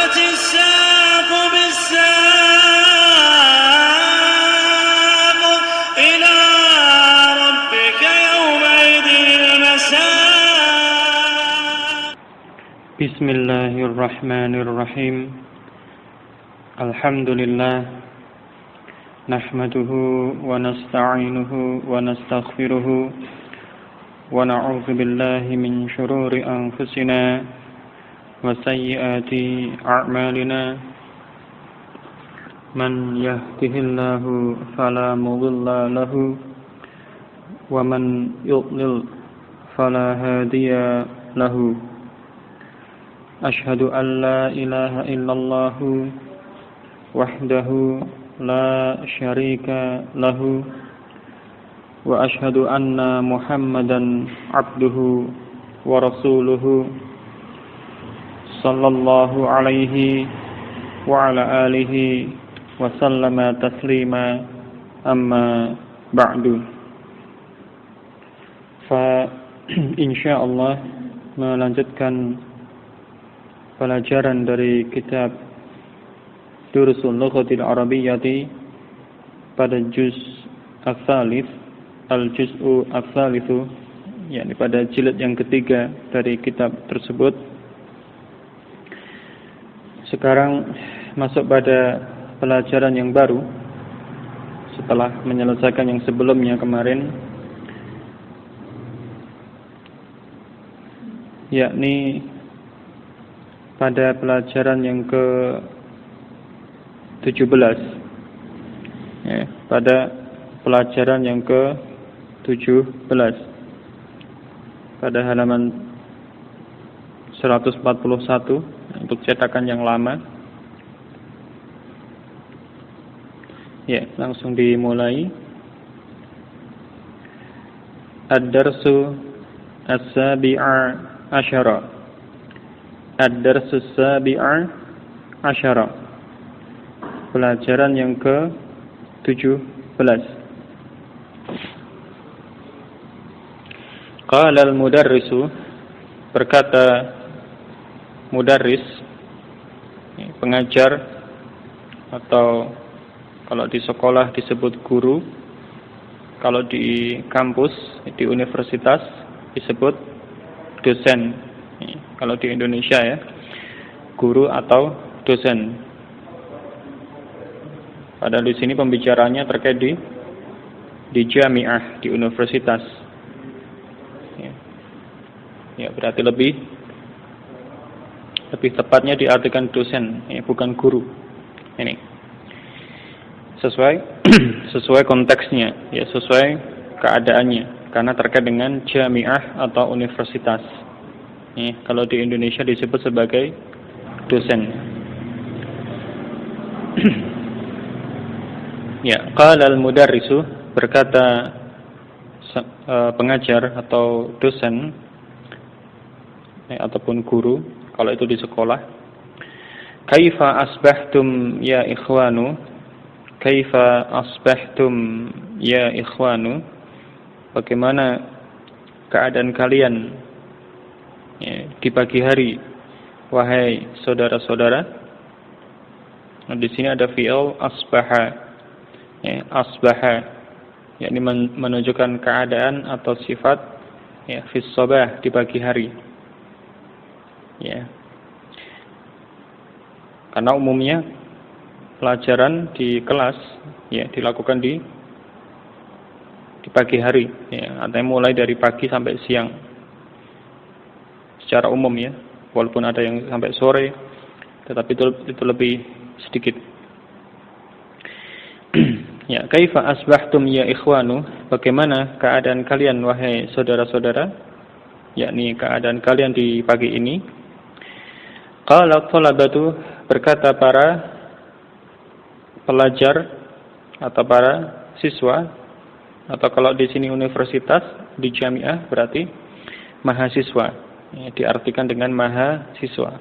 والتفت الساق بالساق إلى ربك يومئذ المساق. بسم الله الرحمن الرحيم. الحمد لله نحمده ونستعينه ونستغفره ونعوذ بالله من شرور أنفسنا وسيئات أعمالنا. من يهده الله فلا مضل له ومن يضلل فلا هادي له. أشهد أن لا إله إلا الله وحده لا شريك له وأشهد أن محمدا عبده ورسوله صلى الله عليه وعلى آله وسلم تسليما أما بعد. Insyaallah melanjutkan pelajaran dari kitab Durusul Lughatil Arabiyyati pada juz al-tsalits, al-juz'u al-tsalitsu, yakni pada jilid yang ketiga dari kitab tersebut. Sekarang masuk pada pelajaran yang baru setelah menyelesaikan yang sebelumnya kemarin, yakni pada pelajaran yang ke-17, ya, pada pelajaran yang ke-17 pada halaman 141 untuk cetakan yang lama. Ya, langsung dimulai. Ad-darsu as-sabi'a asyara. Ad-darsu as-sabi'a asyara. Pelajaran yang ke-17. Qala al-mudarrisu, berkata mudarris, pengajar, atau kalau di sekolah disebut guru, kalau di kampus, di universitas disebut dosen. Kalau di Indonesia ya, guru atau dosen. Padahal di sini pembicaranya terkait di jamiah, di universitas. Ya, berarti lebih tepatnya diartikan dosen, ya, bukan guru. Ini sesuai konteksnya, ya, sesuai keadaannya, karena terkait dengan jamiah atau universitas. Ya, kalau di Indonesia disebut sebagai dosen. Ya, qala al-mudarrisu, berkata pengajar atau dosen, ya, ataupun guru kalau itu di sekolah. Kaifa asbahtum ya ikhwanu? Kaifa asbahtum ya ikhwanu? Bagaimana keadaan kalian, ya, di pagi hari, wahai saudara-saudara? Nah, di sini ada fi'il asbaha, ya, asbaha, yakni menunjukkan keadaan atau sifat, ya, fis sabah, di pagi hari. Ya, karena umumnya pelajaran di kelas, ya, dilakukan di pagi hari, ya, artinya mulai dari pagi sampai siang secara umum, ya, walaupun ada yang sampai sore, tetapi itu lebih sedikit. Ya, kaifa asbahtum ya ikhwanu? Bagaimana keadaan kalian wahai saudara-saudara? Yakni keadaan kalian di pagi ini. Qala thalabatu, berkata para pelajar atau para siswa, atau kalau di sini universitas, di jamiah berarti mahasiswa, ya, diartikan dengan mahasiswa.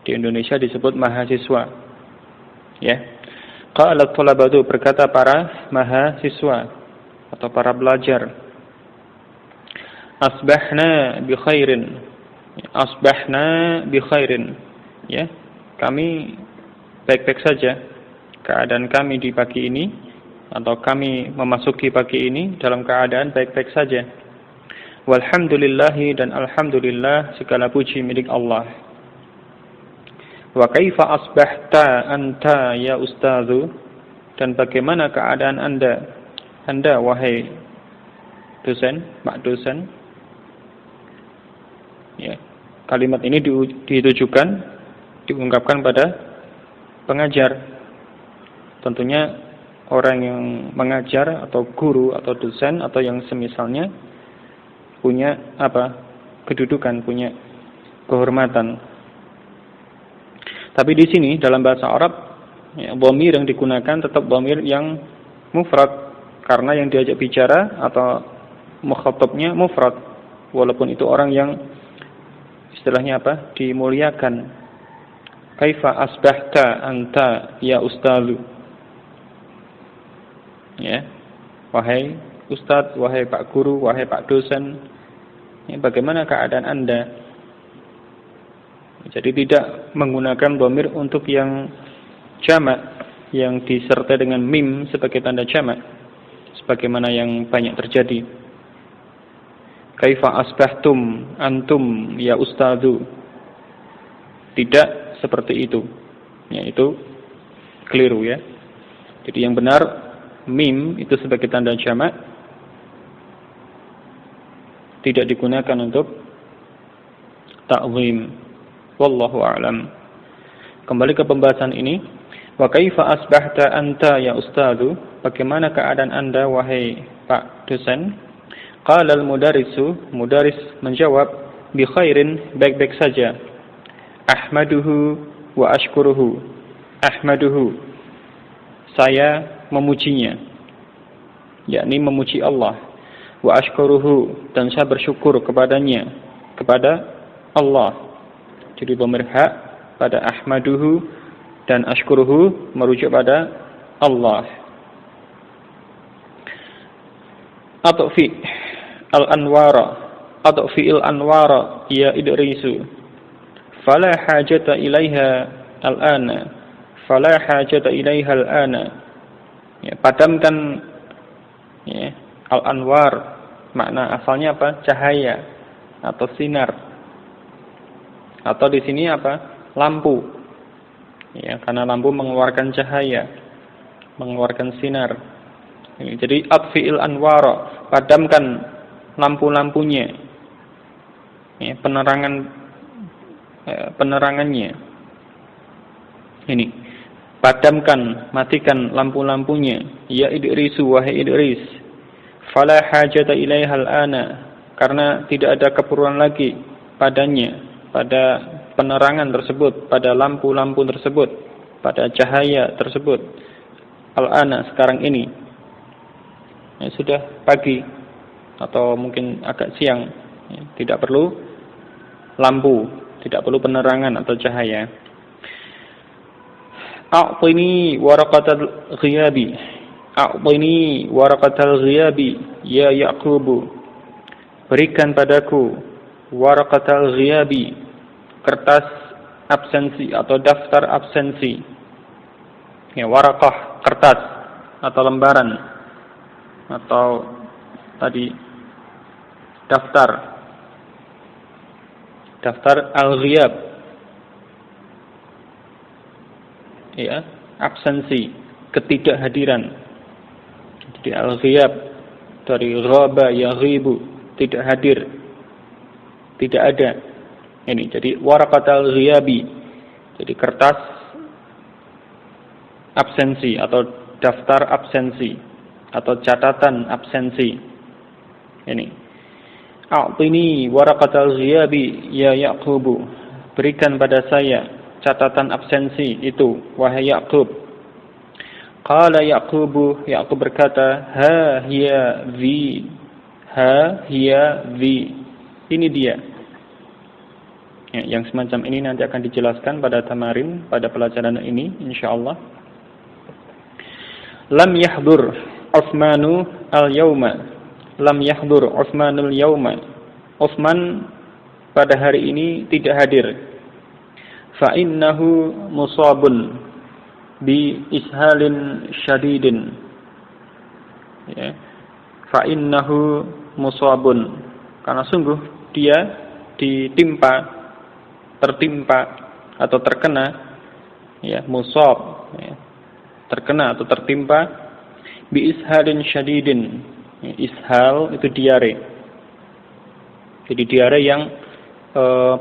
Di Indonesia disebut mahasiswa. Ya. Qala thalabatu, berkata para mahasiswa atau para pelajar. Asbahna bi khairin. Asbahna bi khairin. Ya. kami baik-baik saja. Keadaan kami di pagi ini, atau kami memasuki pagi ini dalam keadaan baik-baik saja. Walhamdulillahi, dan alhamdulillah segala puji milik Allah. Wa kaifa asbahta anta ya ustadzu, dan bagaimana keadaan Anda wahai dosen, Pak dosen. Ya, kalimat ini ditujukan, diungkapkan pada pengajar. Tentunya orang yang mengajar atau guru atau dosen atau yang semisalnya punya kedudukan, punya kehormatan. Tapi di sini dalam bahasa Arab, ya, dhamir yang digunakan tetap dhamir yang mufrad, karena yang diajak bicara atau mukhatabnya mufrad, walaupun itu orang yang istilahnya dimuliakan. Kaifa asbahta anta ya ustadzu, ya, wahai ustadz, wahai pak guru, wahai pak dosen, ya, bagaimana keadaan Anda? Jadi tidak menggunakan dhamir untuk yang jamak, yang disertai dengan mim sebagai tanda jamak, sebagaimana yang banyak terjadi. Kaifa asbahtum antum ya ustadzu, tidak seperti itu. Ya, itu keliru, ya. Jadi yang benar mim itu sebagai tanda jamak, tidak digunakan untuk ta'zim. Wallahu a'lam. Kembali ke pembahasan ini. Wa kaifa asbahta anta ya ustadzu, bagaimana keadaan Anda wahai Pak dosen? Qala al-mudarrisu, mudarris menjawab, bi khairin, baik-baik saja. Ahmaduhu wa ashkuruhu. Ahmaduhu, saya memujinya, yakni memuji Allah. Wa ashkuruhu, dan saya bersyukur kepadanya, kepada Allah. Jadi dhamir hak pada ahmaduhu dan ashkuruhu merujuk pada Allah. Atfi al-anwara, atfi al-anwara ya idrisu, fala hajata ilaiha al-ana, fala hajata ilaiha al-ana. Ya, padamkan, ya, al-anwar, makna asalnya cahaya atau sinar, atau di sini lampu, ya, karena lampu mengeluarkan cahaya, mengeluarkan sinar. Jadi atfi'il anwara, padamkan lampu-lampunya, ya, penerangannya. Ini padamkan, matikan lampu-lampunya, ya Idrisu, wahai Idris. Fala hajata ilaihal ana, karena tidak ada keperluan lagi padanya, pada penerangan tersebut, pada lampu-lampu tersebut, pada cahaya tersebut. Al-ana, sekarang ini, ya, sudah pagi atau mungkin agak siang, ya, tidak perlu lampu, tidak perlu penerangan atau cahaya. A'tini waraqatal ghiyabi, a'tini waraqatal ghiyabi ya Yaqubu, berikan padaku waraqatal ghiyabi, kertas absensi atau daftar absensi. Ya, waraqah, kertas atau lembaran, atau tadi daftar al-ghiyab, ya, absensi, ketidakhadiran. Jadi al-ghiyab dari ghaba yaghibu, tidak hadir, tidak ada. Ini jadi waraqatal ghiyabi, jadi kertas absensi atau daftar absensi atau catatan absensi. Ini a'tini waraqatal ghiyabi ya Yaqubu, berikan pada saya catatan absensi itu wahai Yaqub. Qala Yaqubu, Yaqub berkata, ha hiya vi, ini dia. Ya, yang semacam ini nanti akan dijelaskan pada tamarin, pada pelajaran ini insyaallah. Lam yahdur Utsmanu al-yauma, lam yahdur Utsmanul yauma, Utsman pada hari ini tidak hadir. fa innahu musabun bi ishalin syadidin. Ya. Fa innahu musabun, karena sungguh dia tertimpa atau terkena, ya, musab, ya, terkena atau tertimpa bi ishalin syadidin. Ya, ishal itu diare. Jadi diare yang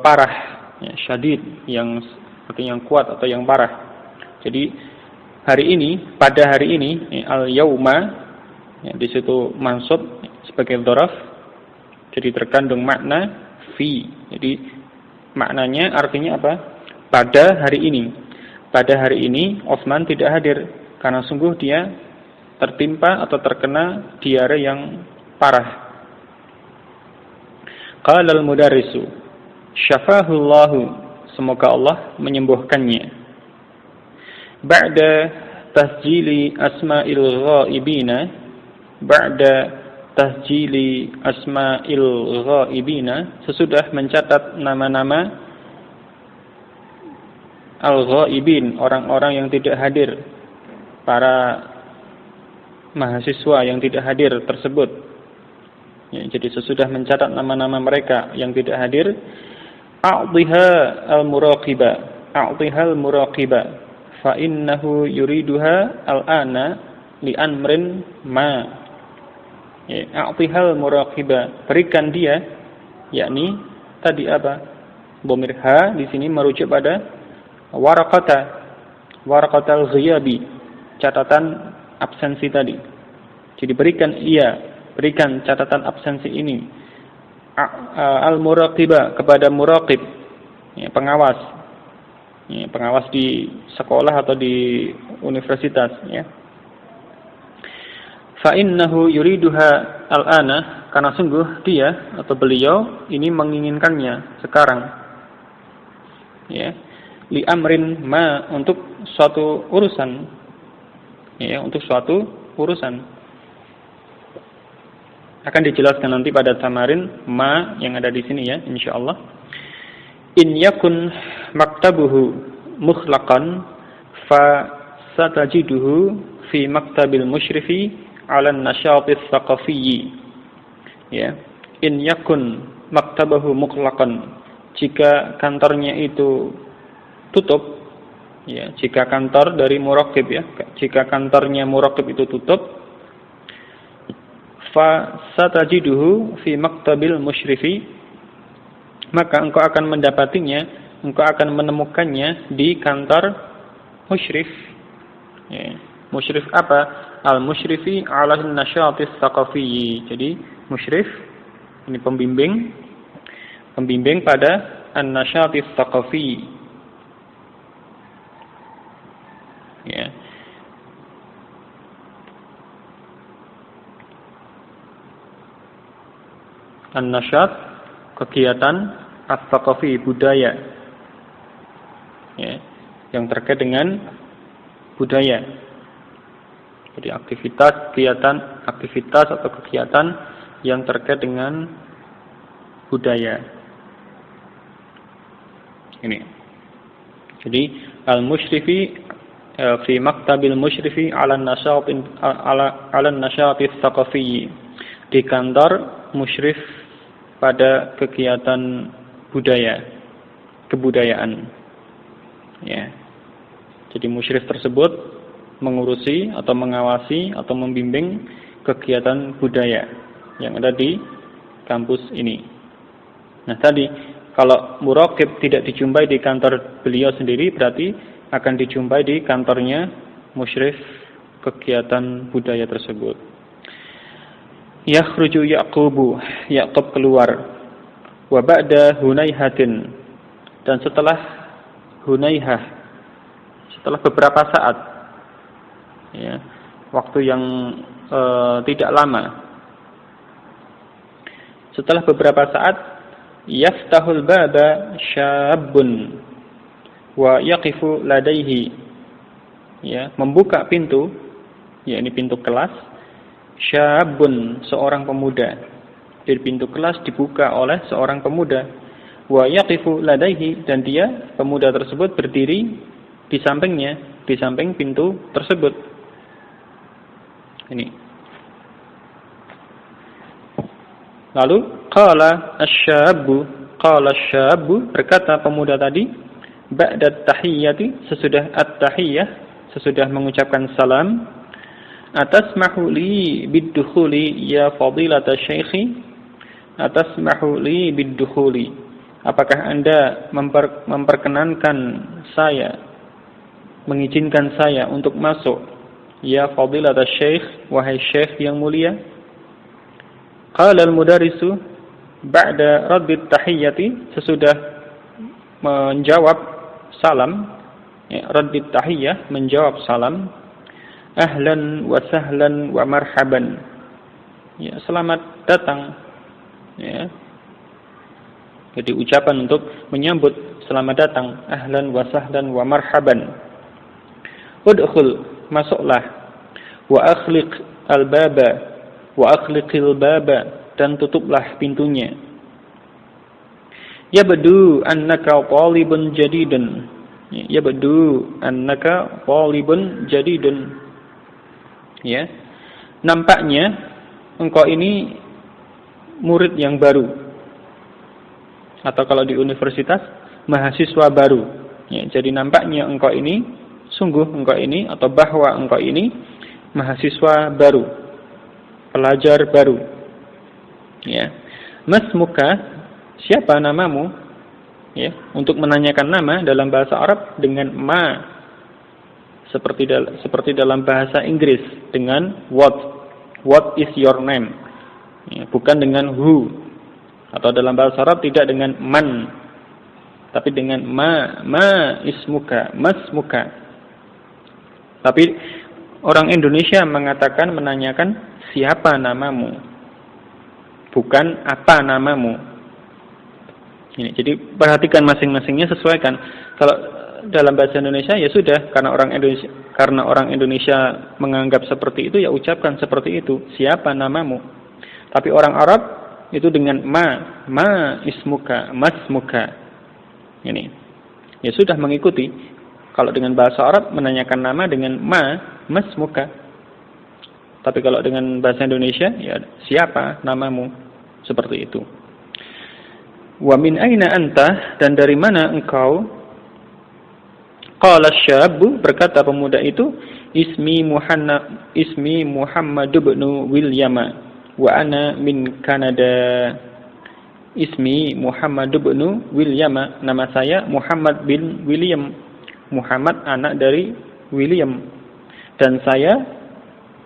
parah, ya, syadid yang artinya yang kuat atau yang parah. Jadi pada hari ini, al-yauma, ya, di situ mansub sebagai dzaraf, jadi terkandung makna fi. Jadi maknanya artinya apa? Pada hari ini Utsman tidak hadir karena sungguh dia tertimpa atau terkena diare yang parah. Qala al-mudarrisu syafahu Allah, semoga Allah menyembuhkannya. Ba'da tasjili asma'il ghaibina, sesudah mencatat nama-nama al-ghaibin, orang-orang yang tidak hadir, para mahasiswa yang tidak hadir tersebut. Ya, jadi sesudah mencatat nama-nama mereka yang tidak hadir, a'tiha al-muraqiba fa innahu yuriduha al-ana li amrin ma. Ya, a'tiha al-muraqiba, berikan dia, yakni tadi apa? Dhamir ha di sini merujuk pada waraqatal ghiyabi, catatan absensi tadi. Jadi berikan catatan absensi ini al-muraqiba kepada muraqib, ya, pengawas, ya, pengawas di sekolah atau di universitas, ya. Fa innahu yuriduha al-ana, karena sungguh dia atau beliau ini menginginkannya sekarang, ya, li amrin ma, untuk suatu urusan, ya, untuk suatu urusan. Akan dijelaskan nanti pada tamarin ma yang ada di sini, ya, insyaallah. In yakun maktabuhu mukhlaqan fa satajiduhu fi maktabil musyrifi 'ala an-nashatis thaqafiyyi. Ya, in yakun maktabuhu mukhlaqan, jika kantornya itu tutup, ya, jika kantor dari muraqib, ya, jika kantornya muraqib itu tutup, fa satajiduhu fi maktabil musyrifi, maka engkau akan mendapatinya, engkau akan menemukannya di kantor musyrif. Ya. Musyrif apa? Al-musyrifi 'ala an-nashatis thaqafiyyi. Jadi musyrif ini pembimbing pada an-nashatis thaqafiyyi. Ya. An-nasyat, kegiatan, at-thaqafi, budaya, ya, yang terkait dengan budaya. Jadi aktivitas atau kegiatan yang terkait dengan budaya. Ini. Jadi al-musyrifi fi maktabil musyrifi 'ala an-nashatis thaqafiyyi, di kantor musyrif pada kegiatan kebudayaan. Ya. Jadi musyrif tersebut mengurusi atau mengawasi atau membimbing kegiatan budaya yang ada di kampus ini. Nah, tadi kalau muraqib tidak dijumpai di kantor beliau sendiri, berarti akan dijumpai di kantornya musyrif kegiatan budaya tersebut. Yakhruju Ya'qub keluar, wa ba'da Hunayhatin, dan setelah Hunaihah, setelah beberapa saat, ya, waktu yang tidak lama, setelah beberapa saat, yaftahul baba syabun wa yaqifu ladaihi, ya, membuka pintu, ya, ini pintu kelas, syabun, seorang pemuda. Dari pintu kelas dibuka oleh seorang pemuda. wa yaqifu ladaihi, dan dia, pemuda tersebut, berdiri di sampingnya, di samping pintu tersebut. Ini. Lalu qala asy-syabbu, berkata pemuda tadi, ba'da tahiyyati, sesudah at-tahiyyah, sesudah mengucapkan salam, atasmahu li bid-dukhuli ya fadilata syaikhi, atasmahu li bid-dukhuli, apakah Anda memperkenankan saya, mengizinkan saya untuk masuk, ya fadilata syaikh, wahai syekh yang mulia. Qala al-mudarrisu ba'da raddit tahiyyati, sesudah menjawab salam, ya, raddit tahiyyah, menjawab salam, ahlan wa sahlan wa marhaban, ya, selamat datang, ya. Jadi ucapan untuk menyambut selamat datang, ahlan wa sahlan wa marhaban. Udkhul, masuklah, wa akhliq al-baba, wa akhliqil baba, dan tutuplah pintunya. Yabdu annaka talibun jadidun, yabdu annaka talibun jadidun, ya, nampaknya engkau ini murid yang baru, atau kalau di universitas mahasiswa baru, ya. Jadi nampaknya engkau ini, sungguh engkau ini, atau bahwa engkau ini mahasiswa baru, pelajar baru, ya. Masmuka, siapa namamu, ya. Untuk menanyakan nama dalam bahasa Arab dengan ma, seperti dalam bahasa Inggris dengan what is your name, ya, bukan dengan who. Atau dalam bahasa Arab tidak dengan man, tapi dengan ma ismuka, masmuka. Tapi orang Indonesia mengatakan, menanyakan siapa namamu, bukan apa namamu. Ini, jadi perhatikan masing-masingnya, sesuaikan. Kalau dalam bahasa Indonesia ya sudah, karena orang Indonesia menganggap seperti itu, ya ucapkan seperti itu, siapa namamu. Tapi orang Arab itu dengan ma ismuka, masmuka. Ini, ya sudah mengikuti. Kalau dengan bahasa Arab menanyakan nama dengan masmuka. Tapi kalau dengan bahasa Indonesia, ya siapa namamu, seperti itu. Wa min aina anta, dan dari mana engkau? Qala asy-syabbu, berkata pemuda itu, ismi Muhammad bin William, wa ana min Kanada. Ismi Muhammad bin William, nama saya Muhammad bin William. Muhammad anak dari William, dan saya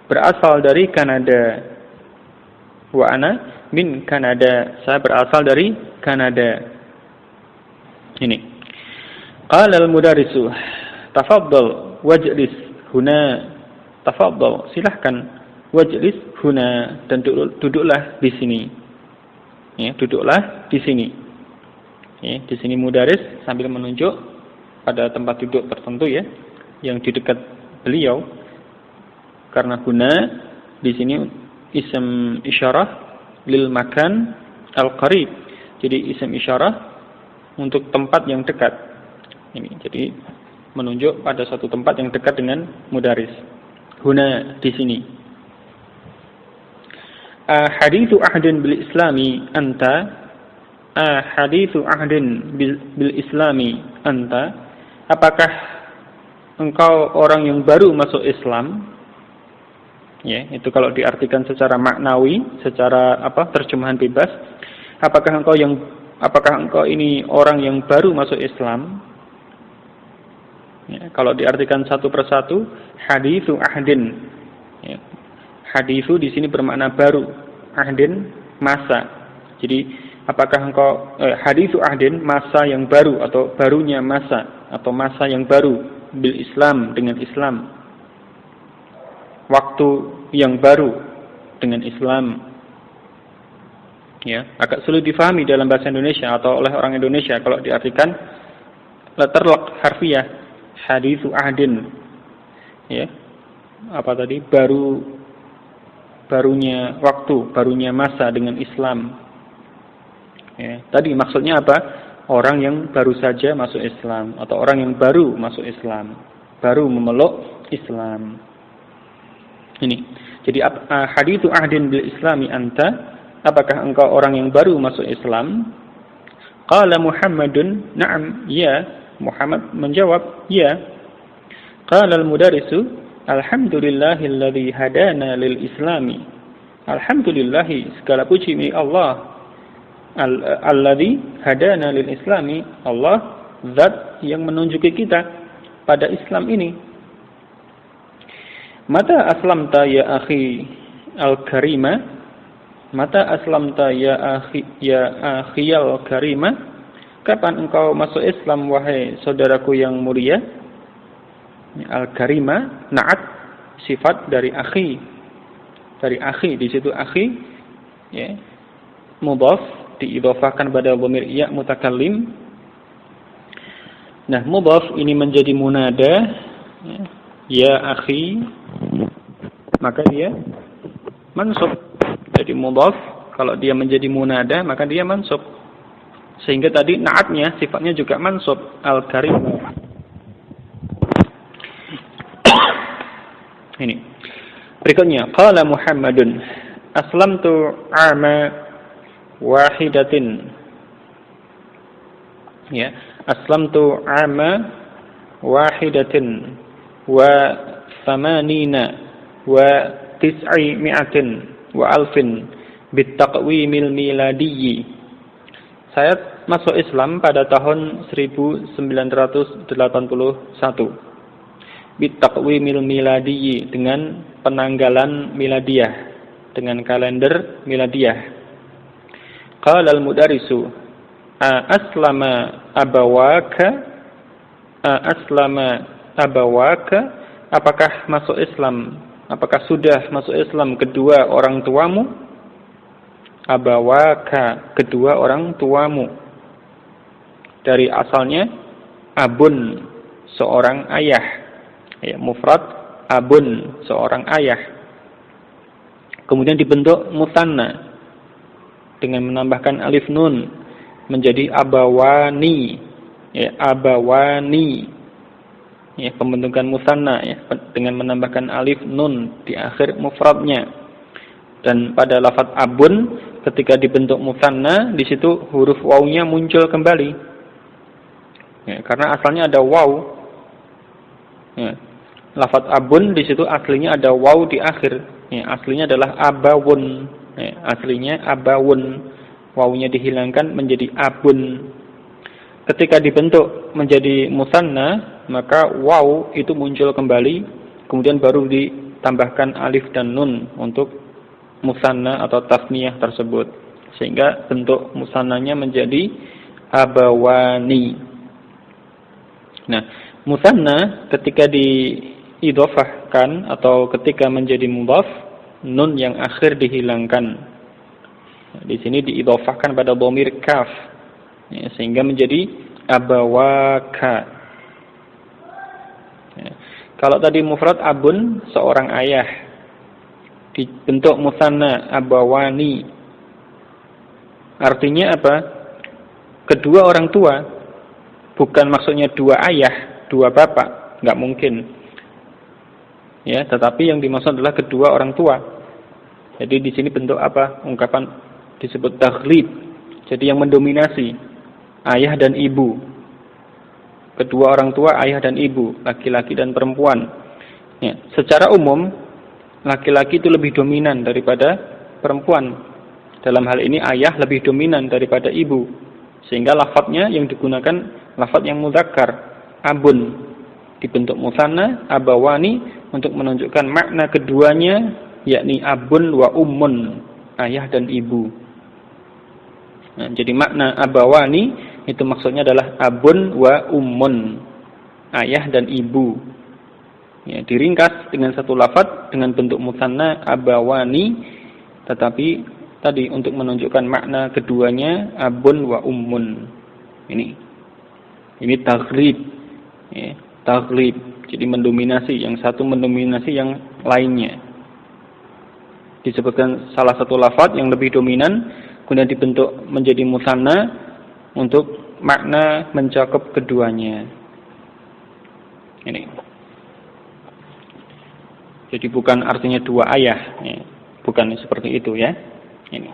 berasal dari Kanada. Wa ana min Kanada, saya berasal dari Kanada. Ini. Qala al-mudarrisu, tafaddal wajlis huna. Tafaddal, silahkan, wajlis huna, dan duduklah di sini. Ya, duduklah di sini. Ya, di sini mudarris sambil menunjuk pada tempat duduk tertentu, ya, yang di dekat beliau. Karena huna di sini ism isyarah lil makan al-qarib. Jadi ism isyarah untuk tempat yang dekat. Ini, jadi menunjuk pada suatu tempat yang dekat dengan mudaris. Huna di sini. Hadithu ahdin bil islami anta. Hadithu ahdin bil islami anta. Apakah engkau orang yang baru masuk Islam? Ya, itu kalau diartikan secara maknawi, secara terjemahan bebas. Apakah engkau ini orang yang baru masuk Islam? Ya, kalau diartikan satu persatu, hadithu ahdin. Ya, hadithu di sini bermakna baru, ahdin masa. Jadi apakah engkau hadithu ahdin, masa yang baru atau barunya masa, atau masa yang baru bil Islam, dengan Islam, waktu yang baru dengan Islam. Ya, agak sulit difahami dalam bahasa Indonesia atau oleh orang Indonesia kalau diartikan letterlock harfiah, hadithu ahdin. Ya, apa tadi, barunya waktu, barunya masa dengan Islam. Ya, tadi maksudnya apa? orang yang baru saja masuk Islam atau orang yang baru masuk Islam, baru memeluk Islam. Ini. Jadi hadithu ahdin bil islami anta, apakah engkau orang yang baru masuk Islam? Qala Muhammadun, na'am, ya. Muhammad menjawab, ya. Qala al-mudarrisu, alhamdulillahilladzi hadana lil islami. Alhamdulillahi, segala puji milik Allah. Alladzi hadana lil islami, Allah zat yang menunjuki kita pada Islam ini. Mata aslamta ya akhi al-karima, mata aslamta ya akhi al-karima, kapan engkau masuk Islam wahai saudaraku yang mulia? Al-karima na'at, sifat dari akhi. Dari akhi, di situ akhi ya, mudhaf diidhafahkan pada dhamir ya mutakallim. Nah, mudhaf ini menjadi munada ya akhi, maka dia mansub. Jadi mudhaf kalau dia menjadi munada maka dia mansub. Sehingga tadi na'atnya sifatnya juga mansub, al-karim. Ini. Berikutnya, qala Muhammadun aslamtu ama wahidatin. Ya, aslamtu ama wahidatin wa thamanina wa tis'i mi'atin wa alfin bitaqwimil miladiyyi. Saya masuk Islam pada tahun 1981 bitaqwimil miladiyyi, dengan penanggalan miladiyah, dengan kalender miladiyah. Qala al-mudarrisu aslama abawaka, apakah masuk Islam, apakah sudah masuk Islam kedua orang tuamu? Abawaka, kedua orang tuamu. Dari asalnya abun, seorang ayah. Ya, mufrad abun, seorang ayah. Kemudian dibentuk musanna dengan menambahkan alif nun menjadi abawani. Ya, abawani. Ya, pembentukan musanna ya, dengan menambahkan alif nun di akhir mufradnya. Dan pada lafaz abun ketika dibentuk musanna, di situ huruf wawunya muncul kembali. Ya, karena asalnya ada waw. Ya, lafaz abun di situ aslinya ada waw di akhir. Ya, aslinya adalah abawun. Ya, aslinya abawun. Wawunya dihilangkan menjadi abun. Ketika dibentuk menjadi musanna, maka waw itu muncul kembali, kemudian baru ditambahkan alif dan nun untuk musanna atau tasniyah tersebut, sehingga bentuk musannanya menjadi abawani. Nah, musanna ketika diidhofahkan atau ketika menjadi mudhaf, nun yang akhir dihilangkan. Di sini diidhofahkan pada dhamir kaf, ya, sehingga menjadi abawaka. Ya. Kalau tadi mufrad abun, seorang ayah, dibentuk musanna abawani, artinya apa? Kedua orang tua. Bukan maksudnya dua ayah, dua bapak, nggak mungkin. Ya, tetapi yang dimaksud adalah kedua orang tua. Jadi di sini bentuk apa? Ungkapan disebut taghlib. Jadi yang mendominasi ayah dan ibu. Kedua orang tua, ayah dan ibu, laki-laki dan perempuan. Ya, secara umum laki-laki itu lebih dominan daripada perempuan. Dalam hal ini ayah lebih dominan daripada ibu. Sehingga lafadznya yang digunakan lafadz yang mudzakkar, abun, dibentuk musanna abawani untuk menunjukkan makna keduanya, yakni abun wa ummun, ayah dan ibu. Nah, jadi makna abawani itu maksudnya adalah abun wa ummun, ayah dan ibu. Ya, diringkas dengan satu lafadz dengan bentuk musanna abawani, tetapi tadi untuk menunjukkan makna keduanya abun wa ummun. Ini taghlib. Ya, taghlib. Jadi mendominasi, yang satu mendominasi yang lainnya. Disebutkan salah satu lafadz yang lebih dominan kemudian dibentuk menjadi musanna untuk makna mencakup keduanya. Ini. Jadi bukan artinya dua ayah, ya. Bukan seperti itu ya. Ini.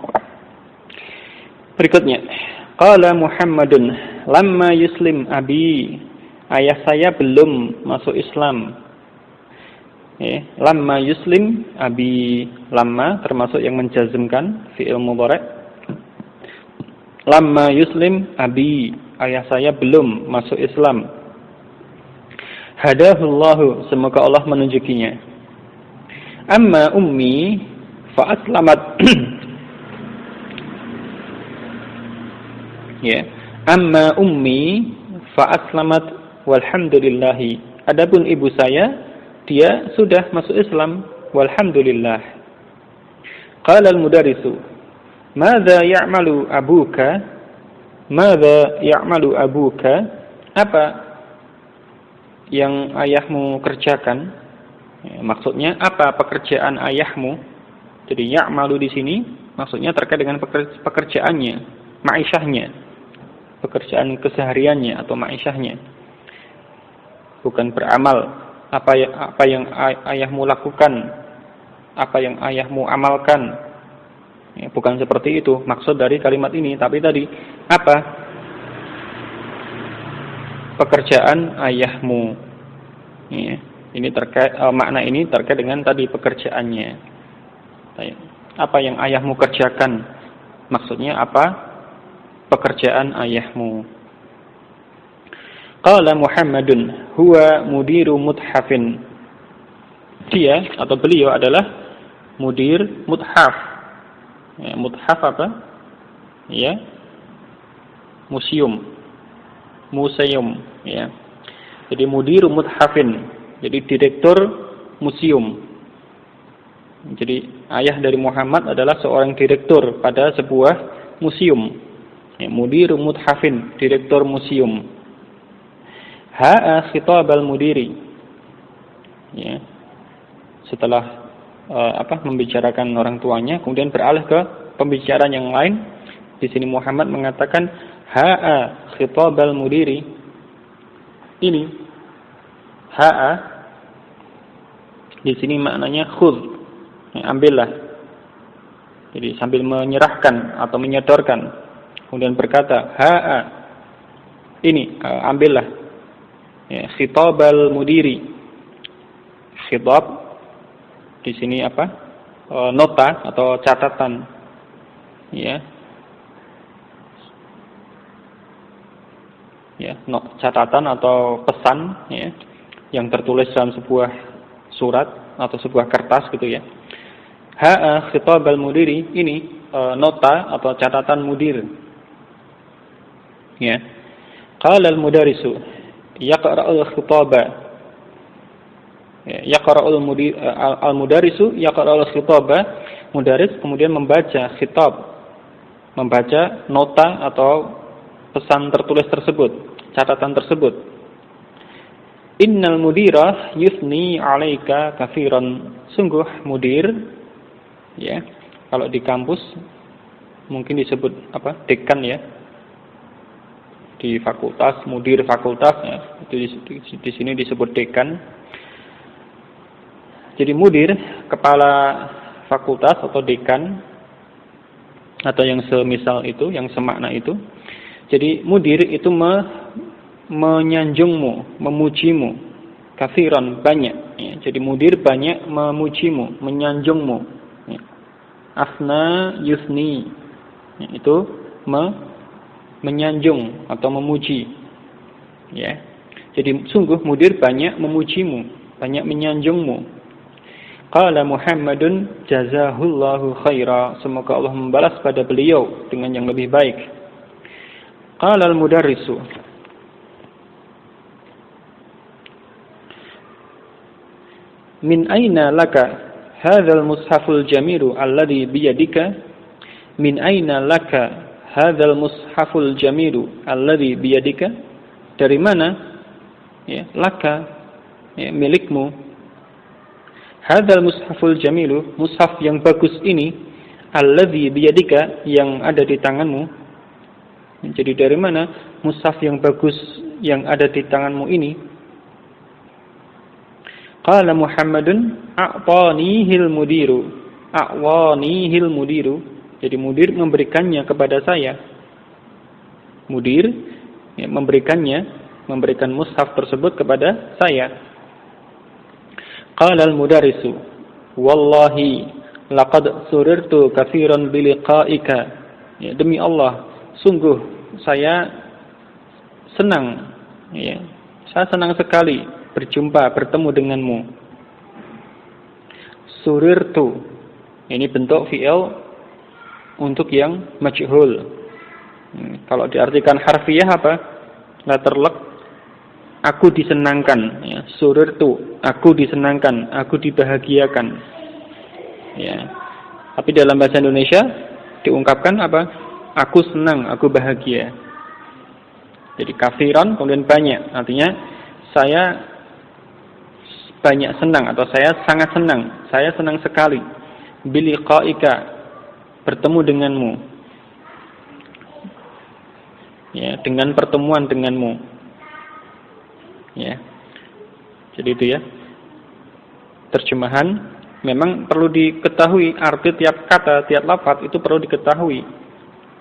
Berikutnya, qala Muhammadun lamma yuslim abi, ayah saya belum masuk Islam. Ya, lamma yuslim abi, lamma termasuk yang menjazmkan fi'il mudhari'. Lamma yuslim abi, ayah saya belum masuk Islam. Hadahullahu, semoga Allah menunjukinya. Amma ummi fa aslamat. Ya, amma ummi fa aslamat walhamdulillahi. Adapun ibu saya, dia sudah masuk Islam, walhamdulillah. Qala al-mudarrisu, madza ya'malu abuka? Madza ya'malu abuka? Apa yang ayahmu kerjakan? Ya, maksudnya apa pekerjaan ayahmu? Jadi ya'malu di sini maksudnya terkait dengan pekerjaannya, ma'isyahnya. Pekerjaan kesehariannya atau ma'isyahnya. Bukan beramal. Apa yang ayahmu lakukan, apa yang ayahmu amalkan. Ya, bukan seperti itu maksud dari kalimat ini, tapi tadi apa pekerjaan ayahmu. Ya, ini terkait makna ini terkait dengan tadi pekerjaannya. Apa yang ayahmu kerjakan, maksudnya apa pekerjaan ayahmu. Qala Muhammadun huwa mudiru muthafin. Dia atau beliau adalah mudir muthaf. Ya, muthaf apa? Ya. Museum. Ya. Jadi mudiru muthafin. Jadi direktur museum. Jadi ayah dari Muhammad adalah seorang direktur pada sebuah museum. Ya, mudiru muthafin, direktur museum. Ha'a khitabal mudiri. Ya. Setelah membicarakan orang tuanya, kemudian beralih ke pembicaraan yang lain. Di sini Muhammad mengatakan ha'a khitabal mudiri. Ini ha'a di sini maknanya khudh. Ya, ambillah. Jadi sambil menyerahkan atau menyodorkan. Kemudian berkata, ha'a, ini, ambillah. Ya, khitabal mudiri. Khitab, di sini apa? Nota atau catatan. Ya. Ya, catatan atau pesan, ya, yang tertulis dalam sebuah surat atau sebuah kertas gitu ya. Ha'a khitabal mudiri, ini nota atau catatan mudir. Ya. Qala al-mudarrisu yaqra'ul khitaba. Ya, yaqra'ul al-mudarrisu yaqra'ul khitaba. Mudarris kemudian membaca khitab. Membaca nota atau pesan tertulis tersebut, catatan tersebut. Innal mudira yusni 'alaika katsiran. Sungguh mudir, ya. Kalau di kampus mungkin disebut apa? Dekan ya. Di fakultas, mudir fakultas ya. Itu di sini disebut dekan. Jadi mudir, kepala fakultas atau dekan atau yang semisal itu, yang semakna itu. Jadi mudir itu menyanjungmu, memujimu, katsiran, banyak. Ya. Jadi mudir banyak memujimu, menyanjungmu. Ya. Asna yusni, ya, itu menyanjung atau memuji. Ya. Jadi sungguh mudir banyak memujimu, banyak menyanjungmu. Qala Muhammadun jazahullahu khaira. Semoga Allah membalas pada beliau dengan yang lebih baik. Qala al-mudarrisu min aina laka hadzal mushaful jamilu alladhi biyadika? Min aina laka hadzal mushaful jamilu alladhi biyadika? Dari mana? Ya, laka, ya, milikmu. Hadzal mushaful jamilu, mushaf yang bagus ini, alladzi biyadika, yang ada di tanganmu. Jadi dari mana mushaf yang bagus yang ada di tanganmu ini? Qala Muhammadun a'tanihil mudiru. A'wanihil mudiru. Jadi mudir memberikannya kepada saya. Mudir ya, memberikan mushaf tersebut kepada saya. Qala al-mudarrisu, wallahi laqad surirtu katsiran biliqa'ika. Ya, demi Allah, sungguh saya senang ya. Saya senang sekali bertemu denganmu. Surirtu. Ini bentuk fi'il untuk yang majhul. Kalau diartikan harfiah apa? Letter luck, aku disenangkan ya. Surirtu, aku disenangkan, aku dibahagiakan. Ya. Tapi dalam bahasa Indonesia diungkapkan apa? Aku senang, aku bahagia. Jadi kafiran kemudian banyak, artinya saya banyak senang atau saya sangat senang, saya senang sekali biliqa'ika, bertemu denganmu. Ya, dengan pertemuan denganmu. Ya. Jadi itu ya. Terjemahan memang perlu diketahui arti tiap kata, tiap lafaz itu perlu diketahui.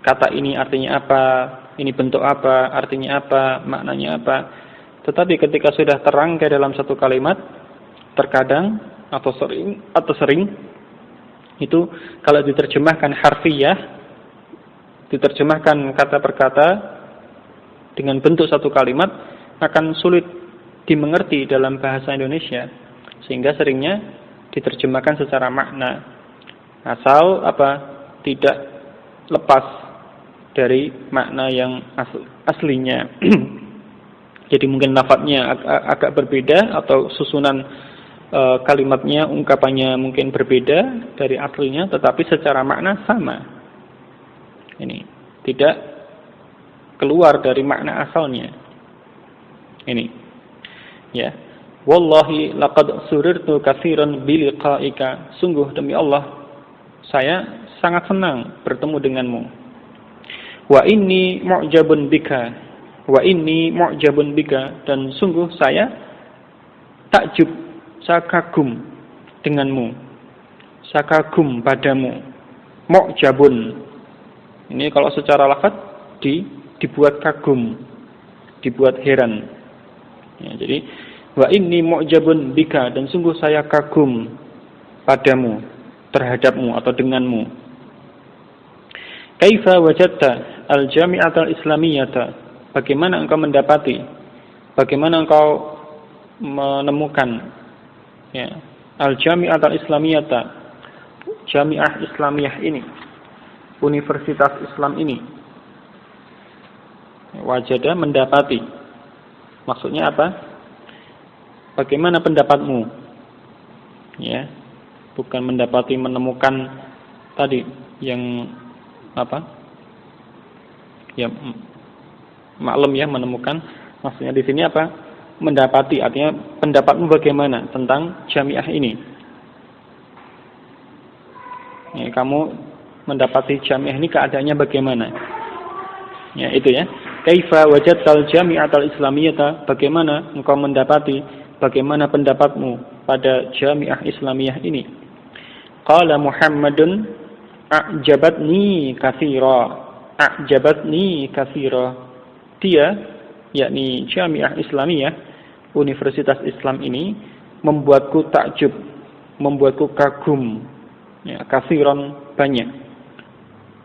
Kata ini artinya apa, ini bentuk apa, artinya apa, maknanya apa. Tetapi ketika sudah terangkai dalam satu kalimat, terkadang atau sering itu kalau diterjemahkan harfiah, diterjemahkan kata per kata dengan bentuk satu kalimat akan sulit dimengerti dalam bahasa Indonesia, sehingga seringnya diterjemahkan secara makna asal apa tidak lepas dari makna yang aslinya. Jadi mungkin lafadznya agak berbeda atau susunan kalimatnya, ungkapannya mungkin berbeda dari aslinya, tetapi secara makna sama. Ini tidak keluar dari makna asalnya. Ini ya. Wallahi laqad surirtu katsiran biliqa'ika. Sungguh demi Allah saya sangat senang bertemu denganmu. Wa inni mu'jabun bika. Wa inni mu'jabun bika, dan sungguh saya takjub, saya kagum denganmu. Saya kagum padamu. Mu'jabun. Ini kalau secara lafaz dibuat kagum, dibuat heran. Ya, jadi wa inni mu'jabun bika, dan sungguh saya kagum padamu, terhadapmu atau denganmu. Kaifa wajadta al-jami'atal islamiyata? Bagaimana engkau mendapati? Bagaimana engkau menemukan ya, al-jami'atal islamiyata, jami'ah islamiyah ini, universitas Islam ini? Wajada, mendapati. Maksudnya apa? Bagaimana pendapatmu? Ya, bukan mendapati, menemukan tadi yang apa? Ya, maklum ya, menemukan. Maksudnya di sini apa? Mendapati, artinya pendapatmu bagaimana tentang jamiah ini? Ya, kamu mendapati jamiah ini keadaannya bagaimana? Ya, itu ya. Kaifa wajadtal jami'atal islamiyata? Bagaimana engkau mendapati, bagaimana pendapatmu pada jamiah islamiyah ini? Qala Muhammadun a'jabatni katsira. A'jabatni katsira. Dia, yakni jamiah islamiyah, universitas Islam ini membuatku takjub, membuatku kagum. Ya, katsiran, banyak.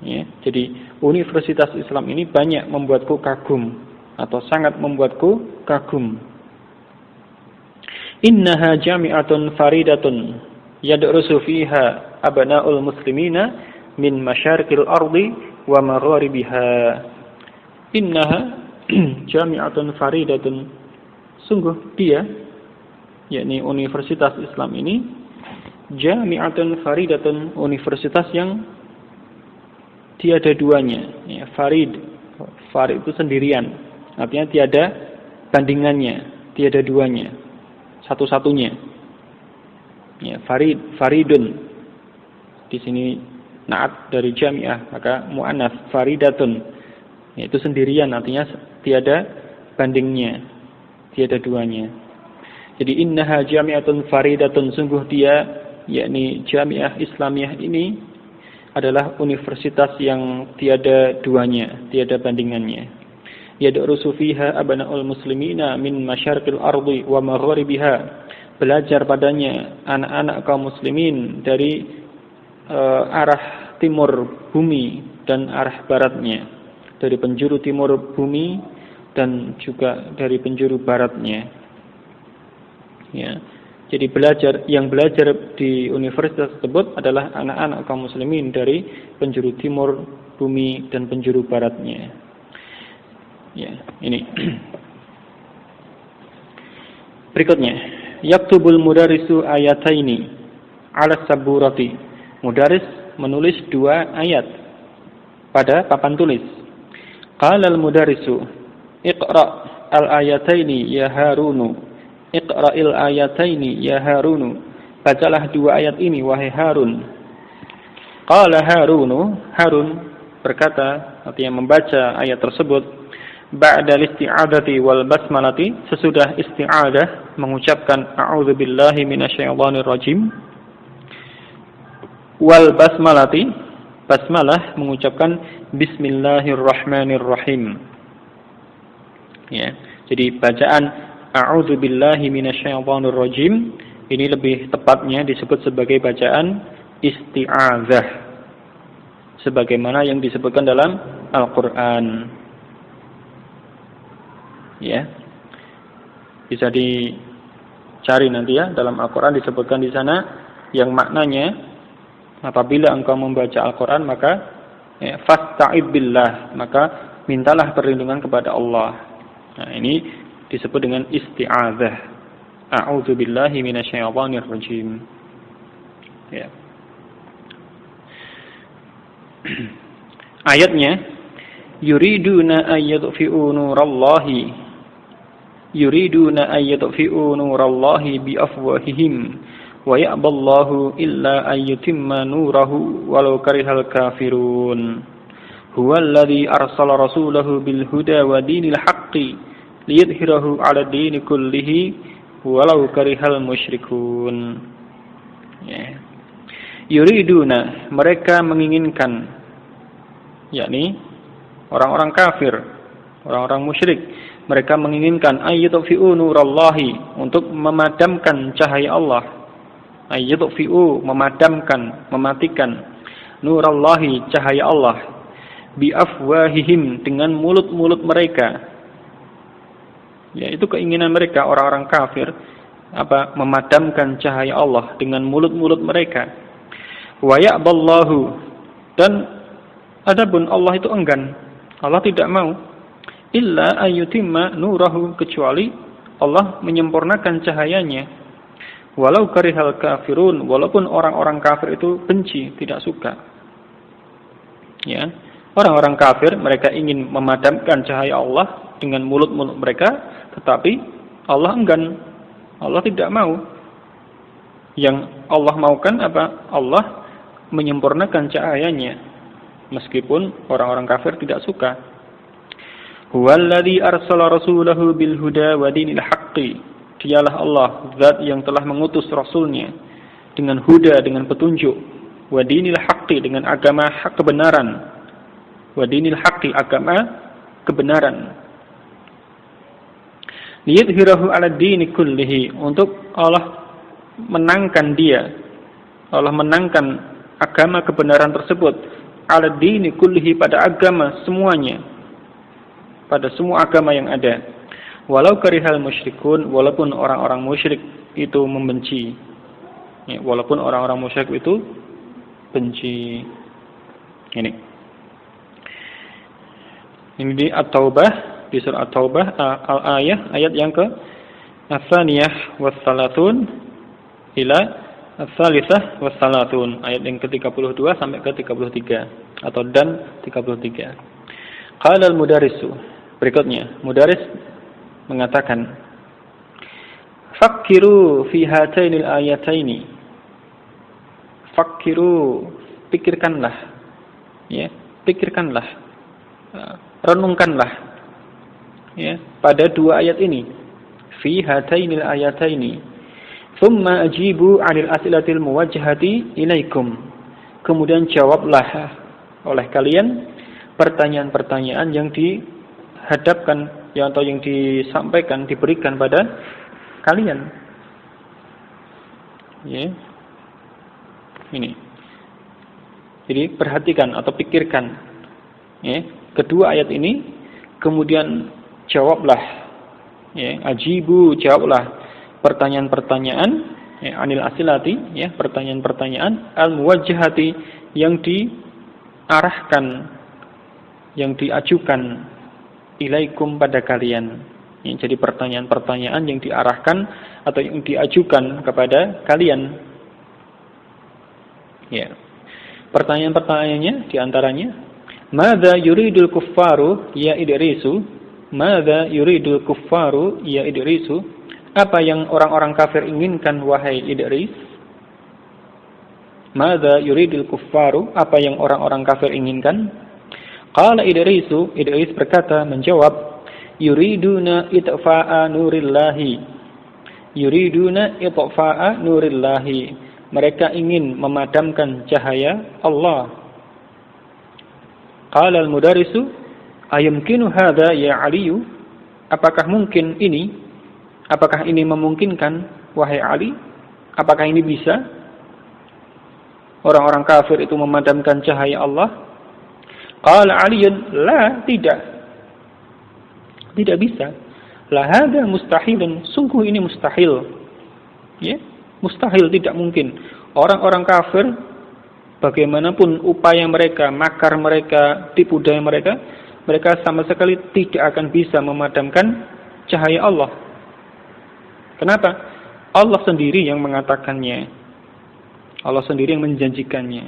Ya, jadi universitas Islam ini banyak membuatku kagum atau sangat membuatku kagum. Innaha jami'atun faridatun yadrusu fiha abna'ul muslimina min masyariqil ardi wa magharibiha. Innaha jami'atun faridatun, sungguh dia, yakni universitas Islam ini, jami'atun faridatun, universitas yang tiada duanya. Ya, farid itu sendirian, artinya tiada bandingannya, tiada duanya, satu-satunya. Ya, faridun di sini naat dari jamiah, maka muannats faridatun, yaitu sendirian, artinya tiada bandingnya, tiada duanya. Jadi innaha jami'atun faridatun, sungguh dia, yakni Jami'ah Islamiyah ini adalah universitas yang tiada duanya, tiada bandingannya. Yadrusu fiha abna'ul muslimina min masyariqil ardi wa magharibiha. Belajar padanya anak-anak kaum muslimin dari arah timur bumi dan arah baratnya, dari penjuru timur bumi dan juga dari penjuru baratnya. Ya. Jadi yang belajar di universitas tersebut adalah anak-anak kaum muslimin dari penjuru timur bumi dan penjuru baratnya. Ya, ini. Berikutnya, yaktubul mudarisu ayataini 'ala saburati. Mudaris menulis 2 ayat pada papan tulis. Qala al-mudarisu, iqra' al-ayataini ya Harunu. Iqra'il ayataini ya Harunu. Bacalah 2 ayat ini wahai Harun. Qala Harunu, Harun berkata, artinya membaca ayat tersebut, ba'da isti'adati wal basmalati, sesudah isti'adah mengucapkan a'udzubillahi minasyaitonir rajim, wal basmalati, basmalah mengucapkan bismillahirrahmanirrahim. Ya, jadi bacaan a'udzubillahi minasyaitonir rajim ini lebih tepatnya disebut sebagai bacaan isti'adzah, sebagaimana yang disebutkan dalam Al-Qur'an. Ya. Bisa dicari nanti ya, dalam Al-Qur'an disebutkan di sana yang maknanya apabila engkau membaca Al-Qur'an maka fasta'id billah, maka mintalah perlindungan kepada Allah. Nah, ini disebut dengan isti'adzah. A'udzubillahi minasyaitonir rajim. Ya. Ayatnya, yuriduna ayyutfi'u nurallahi biafwahihim wa ya'ballahu illa ayyutimma nurahu walau karihal kafirun. Huwallazi arsala rasulahu bil huda wa dinil haqqi liyudhhirahu 'ala dini kullihi walau karihal musyrikun. Ya. Yuriduna, mereka menginginkan, yakni orang-orang kafir, orang-orang musyrik, mereka menginginkan ayyutfi'u nurallahi, untuk memadamkan cahaya Allah. Ayyutfi'u, memadamkan, mematikan, nurallahi, cahaya Allah, biafwahihim, dengan mulut-mulut mereka. Ya, itu keinginan mereka orang-orang kafir, memadamkan cahaya Allah dengan mulut-mulut mereka. Wa ya'ballahu, dan adapun Allah itu enggan, Allah tidak mau, illa ayyutimma nurahu, kecuali Allah menyempurnakan cahayanya. Walau karihal kafirun, walaupun orang-orang kafir itu benci, tidak suka. Ya, orang-orang kafir mereka ingin memadamkan cahaya Allah dengan mulut-mulut mereka, tetapi Allah enggan, Allah tidak mau. Yang Allah maukan apa? Allah menyempurnakan cahayanya, meskipun orang-orang kafir tidak suka. Huwallazi arsala rasulahu bil huda wa dinil haqqi. Dialah Allah, zat yang telah mengutus rasulnya dengan huda, dengan petunjuk, wa dinil haqqi, dengan agama hak kebenaran, wa dinil haqqi, agama kebenaran, liyudhhirahu 'ala dini kullihi, untuk Allah menangkan dia, Allah menangkan agama kebenaran tersebut, 'ala dini kullihi, pada agama semuanya, pada semua agama yang ada. Walau karihal musyrikun, walaupun orang-orang musyrik itu membenci. Ya, walaupun orang-orang musyrik itu benci. Ini di At-Taubah, di surah At-Taubah ayat yang ke Ats-Tsaniyah was-Salatun ila Ats-Tsalisah was-Salatun, ayat yang ke-32 sampai ke-33 atau dan 33. Qala al-mudarrisu, berikutnya mudarris mengatakan, fakkiru fi hatainil ayataini, fakkiru, pikirkanlah, ya, pikirkanlah, renungkanlah ya, pada dua ayat ini. Fi hatainil ayataini. Thumma ajibu 'anil as'ilatil muwajjahati ilaikum. Kemudian jawablah oleh kalian pertanyaan-pertanyaan yang dihadapkan atau yang disampaikan, diberikan pada kalian. Ya. Ini. Jadi perhatikan atau pikirkan, ya, kedua ayat ini, kemudian jawablah, ya, ajibu, jawablah pertanyaan-pertanyaan, ya, anil asilati, ya, pertanyaan-pertanyaan al muwajjahati yang diarahkan, yang diajukan ilaikum pada kalian. Ya, jadi pertanyaan-pertanyaan yang diarahkan atau yang diajukan kepada kalian. Ya. Pertanyaan-pertanyaannya diantaranya, Madza yuridul kuffaru ya Idrisu? Madza yuridul kuffaru ya Idrisu? Apa yang orang-orang kafir inginkan wahai Idris? Madza yuridul kuffaru? Apa yang orang-orang kafir inginkan? Qala Idrisu, Idris berkata menjawab, yuriduna itfa'a nurillahi. Yuriduna itfa'a nurillahi. Mereka ingin memadamkan cahaya Allah. Qala al-mudarrisu, ayumkinu hadza ya Aliyu? Apakah mungkin ini? Apakah ini memungkinkan wahai Ali? Apakah ini bisa? Orang-orang kafir itu memadamkan cahaya Allah? Qala Aliyun, la, tidak. Tidak bisa. La hadza mustahilun, sungguh ini mustahil. Ya, mustahil, tidak mungkin. Orang-orang kafir, bagaimanapun upaya mereka, makar mereka, tipu daya mereka, mereka sama sekali tidak akan bisa memadamkan cahaya Allah. Kenapa? Allah sendiri yang mengatakannya. Allah sendiri yang menjanjikannya.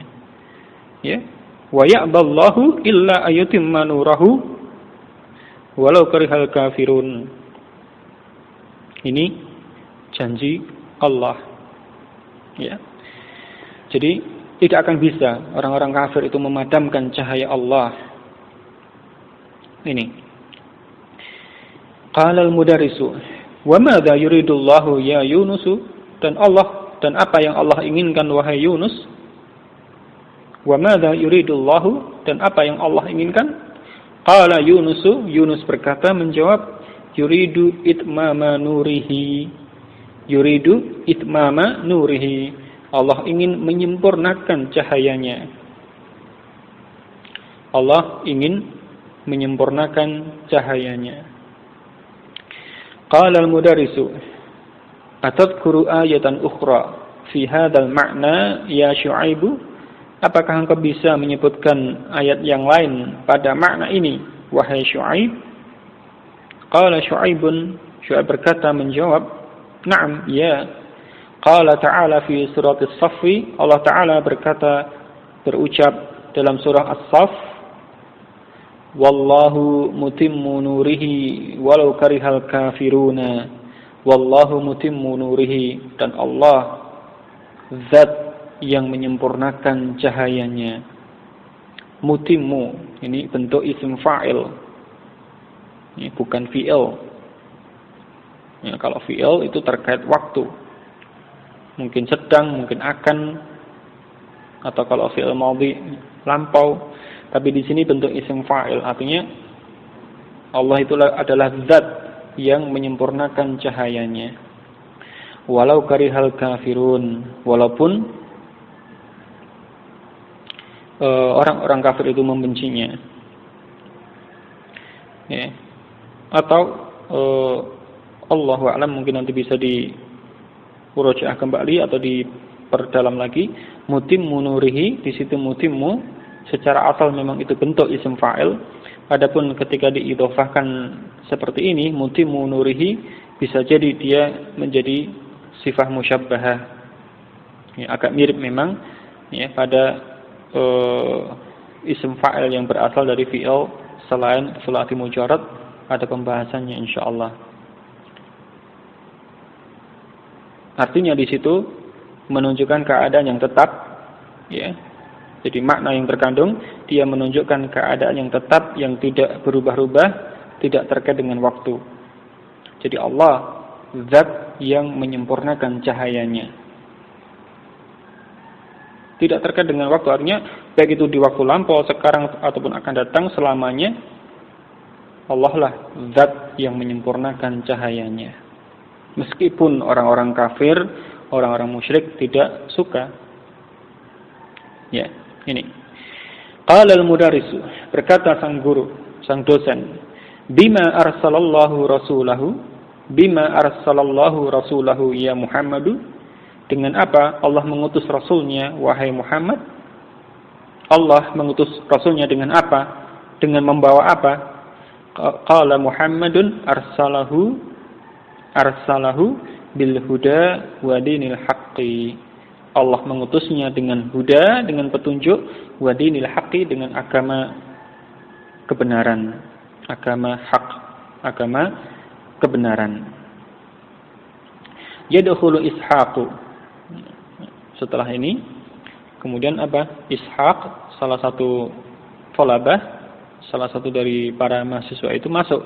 Ya. Wa ya'ballahu illa ayatimma nurahu walau karihal kafirun. Ini janji Allah. Ya. Jadi tidak akan bisa orang-orang kafir itu memadamkan cahaya Allah. Ini. Qala al-mudarrisu, wa madza yuridullahu ya Yunus? Dan apa yang Allah inginkan wahai Yunus? Wa madza yuridullahu, dan apa yang Allah inginkan? Qala Yunus berkata menjawab, yuridu itmama nurihi. Yuridu itmama nurihi. Allah ingin menyempurnakan cahayanya. Allah ingin menyempurnakan cahayanya. Qala al-mudarrisu, atadhkuru ayatan ukhra fi hadzal ma'na ya Syu'aibu? Apakah engkau bisa menyebutkan ayat yang lain pada makna ini wahai Syu'aib? Qala Syu'aibun, Syu'aib berkata menjawab, na'am, ya. Qala ta'ala fi surat as-Saffi, Allah Ta'ala berucap dalam surah As-Saff, wallahu mutimmu nurihi walau karihal kafiruna. Wallahu mutimmu nurihi, dan Allah zat yang menyempurnakan cahayanya. Mutimmu, ini bentuk isim fa'il. Ini bukan fi'il. Ya, kalau fi'il itu terkait waktu. Mungkin sedang, mungkin akan, atau kalau fi'il madhi lampau. Tapi di sini bentuk isim fa'il, artinya Allah itu adalah zat yang menyempurnakan cahayanya. Walau karihal kafirun, walaupun orang-orang kafir itu membencinya. Ya. Atau Allahu a'lam, mungkin nanti bisa murojaah kembali atau diperdalam lagi. Mutimmu nurihi, di situ mutimmu secara asal memang itu bentuk isim fa'il. Adapun ketika diidhofahkan seperti ini, mutimmu nurihi, bisa jadi dia menjadi sifah musyabbahah. Ya, agak mirip memang ya pada isim fa'il yang berasal dari fi'il selain sulati mujarrad. Ada pembahasannya insyaallah. Artinya di situ menunjukkan keadaan yang tetap, ya. Jadi makna yang terkandung, dia menunjukkan keadaan yang tetap, yang tidak berubah-ubah, tidak terkait dengan waktu. Jadi Allah zat yang menyempurnakan cahayanya. Tidak terkait dengan waktu, artinya baik itu di waktu lampau, sekarang ataupun akan datang, selamanya Allah lah zat yang menyempurnakan cahayanya. Meskipun orang-orang kafir, orang-orang musyrik tidak suka. Ya, ini. Qala al-mudarrisu, berkata sang guru, sang dosen, bima arsalallahu rasulahu ya Muhammadu, dengan apa Allah mengutus rasulnya wahai Muhammad? Allah mengutus rasulnya dengan apa? Dengan membawa apa? Qala Muhammadun arsalahu bil huda wa dinil haqqi. Allah mengutusnya dengan huda, dengan petunjuk, wa dinil haqqi, dengan agama kebenaran, agama hak, agama kebenaran. Yadkhulu Ishaqu. Setelah ini kemudian apa? Ishaq, salah satu thalabah, salah satu dari para mahasiswa itu masuk.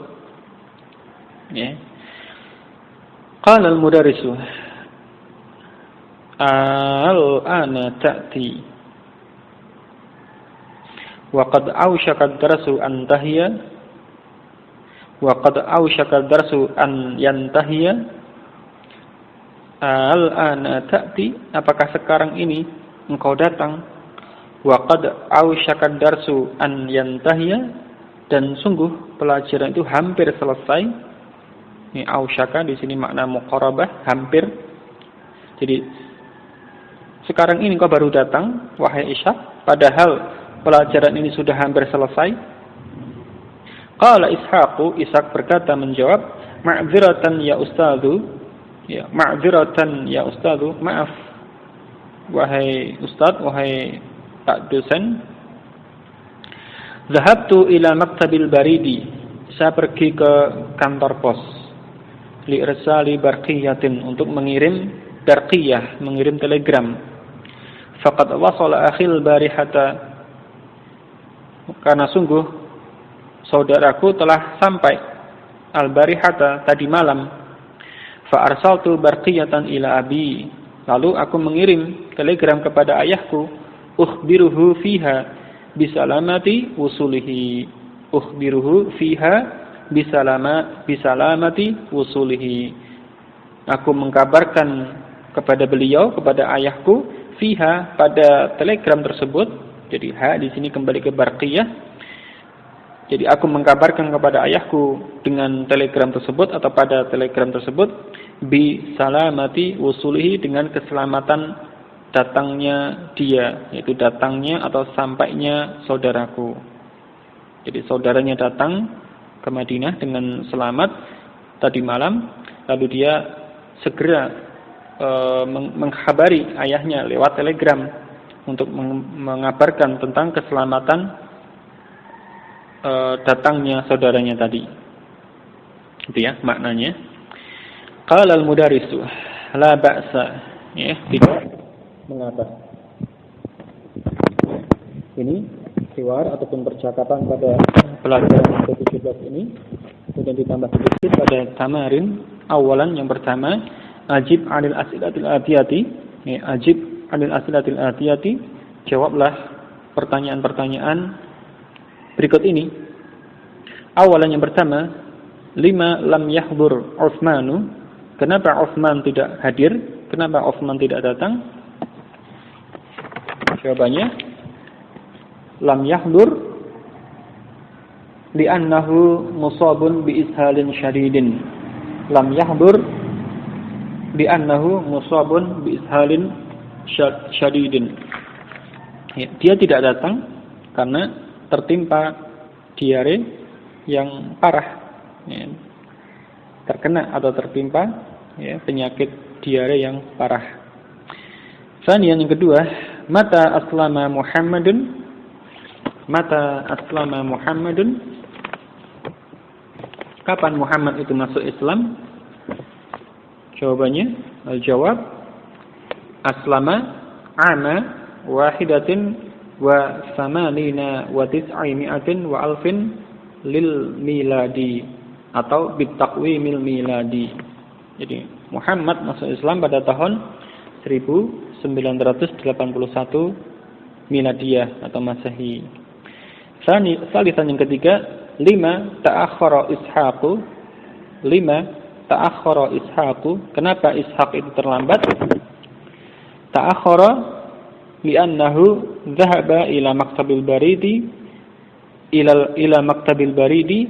Ya. Qala al-mudarrisu al-ana ta'ti wa qad awshaka ad-darsu an tahiya wa qad awshaka ad-darsu an yantahiya. Al-ana ta'ti, apakah sekarang ini engkau datang? Wa qad awshaka ad-darsu an yantahiya, dan sungguh pelajaran itu hampir selesai. Ini awshaka di sini makna muqarabah, hampir. Jadi sekarang ini engkau baru datang wahai Ishaq, padahal pelajaran ini sudah hampir selesai. Qala Ishaq berkata menjawab, ma'dziratan ya ustadzu. Ya, ma'dziratan ya ustadzu, maaf wahai ustaz, wahai Pak dosen. Zahabtu ila maktabil baridi, saya pergi ke kantor pos. Li irsali barqiyatin, untuk mengirim barqiyah, mengirim telegram. Faqad wasala akhil barihata, karena sungguh saudaraku telah sampai al-barihata, tadi malam. Fa arsaltu barqiyatan ila abi, lalu aku mengirim telegram kepada ayahku, ukhbiruhu fiha bisalamati wusulihi, ukhbiruhu fiha bisalamati wusulihi, aku mengkabarkan kepada beliau, kepada ayahku, fiha, pada telegram tersebut. Jadi ha di sini kembali ke barqiyah. Jadi aku mengkabarkan kepada ayahku dengan telegram tersebut, atau pada telegram tersebut, bi salamati wusulihi, dengan keselamatan datangnya dia, yaitu datangnya atau sampainya saudaraku. Jadi saudaranya datang ke Madinah dengan selamat tadi malam, lalu dia segera mengkhabari ayahnya lewat telegram untuk mengabarkan tentang keselamatan datangnya saudaranya tadi. Itu ya maknanya. Qala al-mudarrisu la ba'sa, ya, tidak mengapa. Ini hiwar ataupun percakapan pada pelajaran ke-17 ini, kemudian ditambah sedikit pada tamarin awalan. Yang pertama, ajib 'anil as'ilatil atiyati, ya, ajib 'anil as'ilatil atiyati, jawablah pertanyaan-pertanyaan berikut ini. Awalan, yang pertama, lima lam yahdur Utsmanu, kenapa Utsman tidak hadir, kenapa Utsman tidak datang? Jawabannya, lam yahdur li'annahu musabun bi ishalin syadidin. Lam yahdur li'annahu musabun bi ishalin syadidin. Ya, dia tidak datang karena tertimpa diare yang parah, ya, terkena atau tertimpa, ya, penyakit diare yang parah. Kemudian yang kedua, mata aslama Muhammadun, kapan Muhammad itu masuk Islam? Jawabannya, al-jawab, aslama ama wahidatin wa samanina wa tis'imi'atin wa alfin lil miladi atau bitaqwimil miladi. Jadi Muhammad masuk Islam pada tahun 1981 miladiyah atau Masehi. Salisan yang ketiga, lima ta'akhkhara Ishaqu. Kenapa Ishaq itu terlambat? Ta'akhkhara li'annahu dhahaba ila maktabil baridi ila maktabil baridi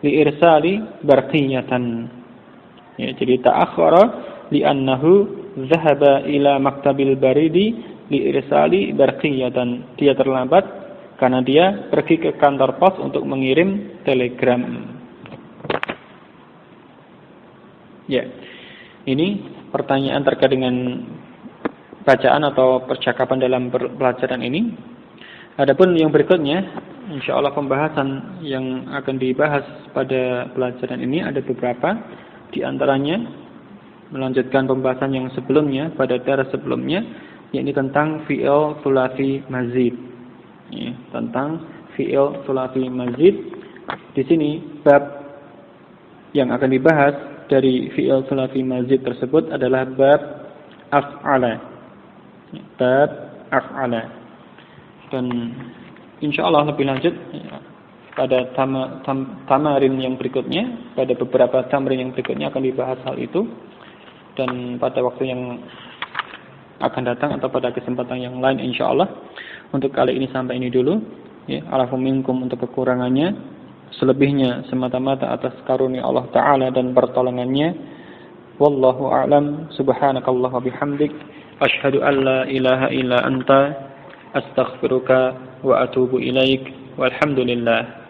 liirsali barqiyatan. Ya, jadi ta'akhkhara li'annahu dhahaba ila maktabil baridi liirsali barqiyatan. Dia terlambat karena dia pergi ke kantor pos untuk mengirim telegram. Ya. Ini pertanyaan terkait dengan bacaan atau percakapan dalam pelajaran ini. Adapun yang berikutnya, insyaallah pembahasan yang akan dibahas pada pelajaran ini ada beberapa, di antaranya melanjutkan pembahasan yang sebelumnya pada daras sebelumnya, yakni tentang fi'il thulathi mazid. Ya, tentang fi'il thulathi mazid. Di sini bab yang akan dibahas dari fi'il thulathi mazid tersebut adalah bab af'ala. Bab af'ala. Dan insyaallah lebih lanjut pada tamarin yang berikutnya, pada beberapa tamarin yang berikutnya akan dibahas hal itu. Dan pada waktu yang akan datang atau pada kesempatan yang lain insyaallah. Untuk kali ini sampai ini dulu. Ya, alafu minkum untuk kekurangannya, selebihnya semata-mata atas karunia Allah Ta'ala dan pertolongannya. Wallahu a'lam. Subhanakallah wa bihamdik, asyhadu an la ilaha illa anta, astaghfiruka wa atubu ilaik. Walhamdulillah.